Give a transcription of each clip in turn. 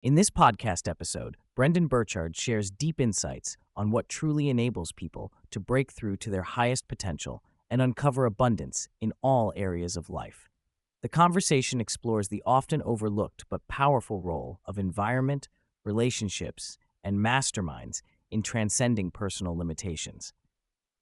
In this podcast episode, Brendon Burchard shares deep insights on what truly enables people to break through to their highest potential and uncover abundance in all areas of life. The conversation explores the often overlooked but powerful role of environment, relationships, and masterminds in transcending personal limitations.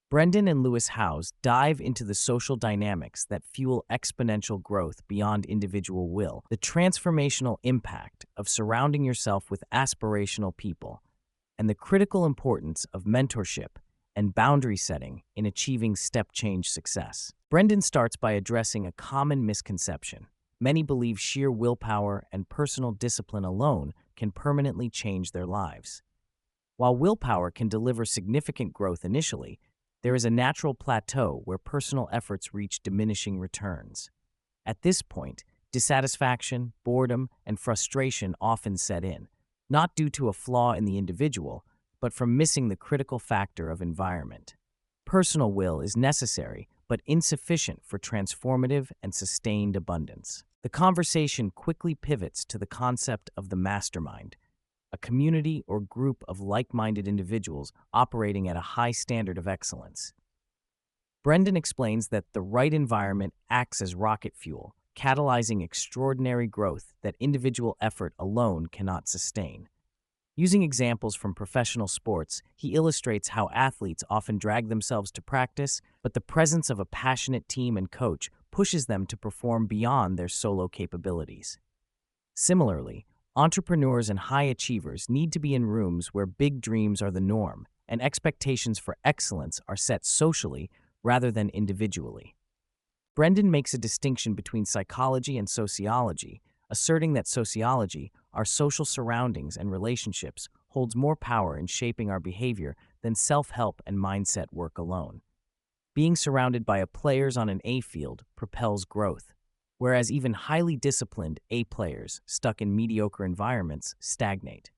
Brendon and Lewis Howes dive into the social dynamics that fuel exponential growth beyond individual will, the transformational impact of surrounding yourself with aspirational people, and the critical importance of mentorship and boundary setting in achieving step-change success. Brendon starts by addressing a common misconception. Many believe sheer willpower and personal discipline alone can permanently change their lives. While willpower can deliver significant growth initially, there is a natural plateau where personal efforts reach diminishing returns. At this point, dissatisfaction, boredom, and frustration often set in, not due to a flaw in the individual, but from missing the critical factor of environment. Personal will is necessary, but insufficient for transformative and sustained abundance. The conversation quickly pivots to the concept of the mastermind, a community or group of like-minded individuals operating at a high standard of excellence. Brendon explains that the right environment acts as rocket fuel, catalyzing extraordinary growth that individual effort alone cannot sustain. Using examples from professional sports, he illustrates how athletes often drag themselves to practice, but the presence of a passionate team and coach pushes them to perform beyond their solo capabilities. Similarly, entrepreneurs and high achievers need to be in rooms where big dreams are the norm and expectations for excellence are set socially rather than individually. Brendon makes a distinction between psychology and sociology, asserting that sociology, our social surroundings and relationships, holds more power in shaping our behavior than self-help and mindset work alone. Being surrounded by players on an A field propels growth, whereas even highly disciplined A players stuck in mediocre environments stagnate.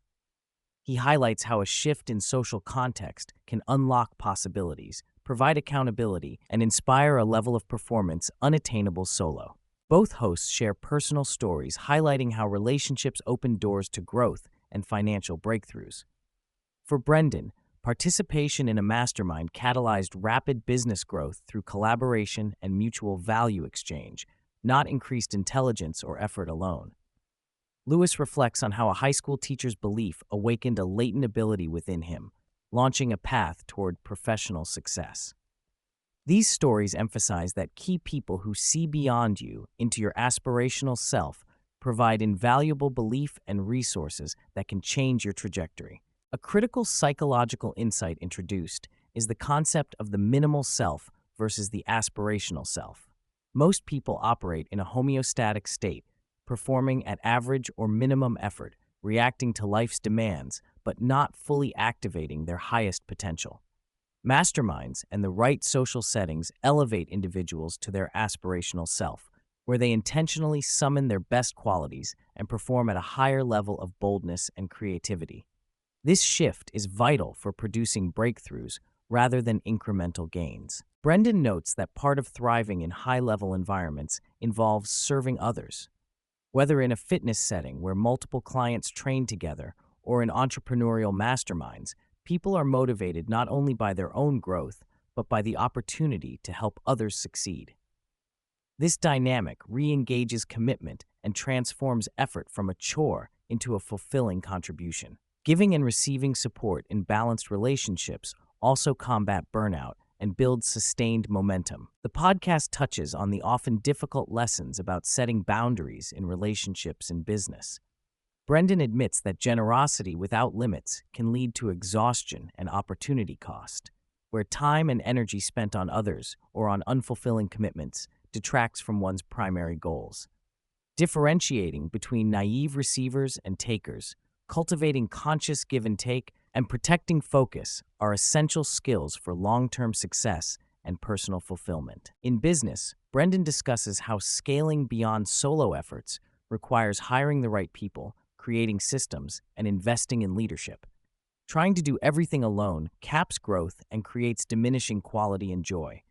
He highlights how a shift in social context can unlock possibilities, provide accountability, and inspire a level of performance unattainable solo. Both hosts share personal stories highlighting how relationships open doors to growth and financial breakthroughs. For Brendon, participation in a mastermind catalyzed rapid business growth through collaboration and mutual value exchange, not increased intelligence or effort alone. Lewis reflects on how a high school teacher's belief awakened a latent ability within him, launching a path toward professional success. These stories emphasize that key people who see beyond you into your aspirational self provide invaluable belief and resources that can change your trajectory. A critical psychological insight introduced is the concept of the minimal self versus the aspirational self. Most people operate in a homeostatic state, performing at average or minimum effort, reacting to life's demands, but not fully activating their highest potential. Masterminds and the right social settings elevate individuals to their aspirational self, where they intentionally summon their best qualities and perform at a higher level of boldness and creativity. This shift is vital for producing breakthroughs rather than incremental gains. Brendon notes that part of thriving in high-level environments involves serving others. Whether in a fitness setting where multiple clients train together or in entrepreneurial masterminds, people are motivated not only by their own growth, but by the opportunity to help others succeed. This dynamic re-engages commitment and transforms effort from a chore into a fulfilling contribution. Giving and receiving support in balanced relationships also combat burnout and build sustained momentum. The podcast touches on the often difficult lessons about setting boundaries in relationships and business. Brendon admits that generosity without limits can lead to exhaustion and opportunity cost, where time and energy spent on others or on unfulfilling commitments detracts from one's primary goals. Differentiating between naive receivers and takers, cultivating conscious give and take, and protecting focus are essential skills for long-term success and personal fulfillment. In business, Brendon discusses how scaling beyond solo efforts requires hiring the right people, creating systems, and investing in leadership. Trying to do everything alone caps growth and creates diminishing quality and joy.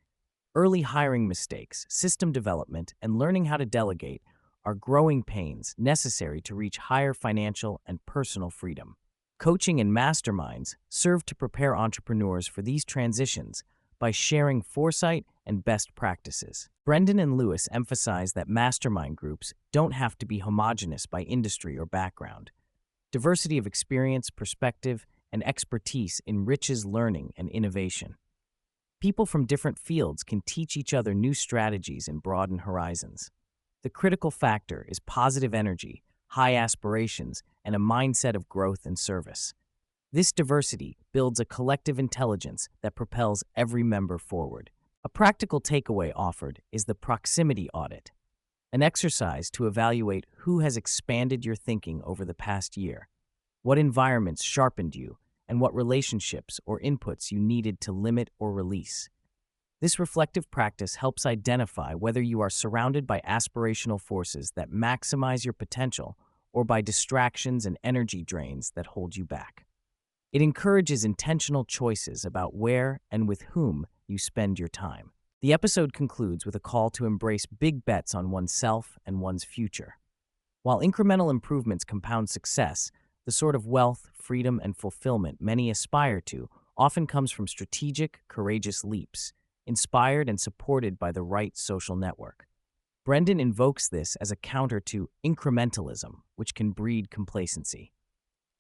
Early hiring mistakes, system development, and learning how to delegate are growing pains necessary to reach higher financial and personal freedom. Coaching and masterminds serve to prepare entrepreneurs for these transitions by sharing foresight and best practices. Brendon and Lewis emphasize that mastermind groups don't have to be homogeneous by industry or background. Diversity of experience, perspective, and expertise enriches learning and innovation. People from different fields can teach each other new strategies and broaden horizons. The critical factor is positive energy, high aspirations, and a mindset of growth and service. This diversity builds a collective intelligence that propels every member forward. A practical takeaway offered is the proximity audit, an exercise to evaluate who has expanded your thinking over the past year, what environments sharpened you, and what relationships or inputs you needed to limit or release. This reflective practice helps identify whether you are surrounded by aspirational forces that maximize your potential or by distractions and energy drains that hold you back. It encourages intentional choices about where and with whom you spend your time. The episode concludes with a call to embrace big bets on oneself and one's future. While incremental improvements compound success, the sort of wealth, freedom, and fulfillment many aspire to often comes from strategic, courageous leaps, inspired and supported by the right social network. Brendon invokes this as a counter to incrementalism, which can breed complacency.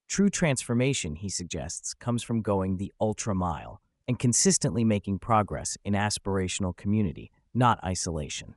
True transformation, he suggests, comes from going the ultra mile and consistently making progress in aspirational community, not isolation.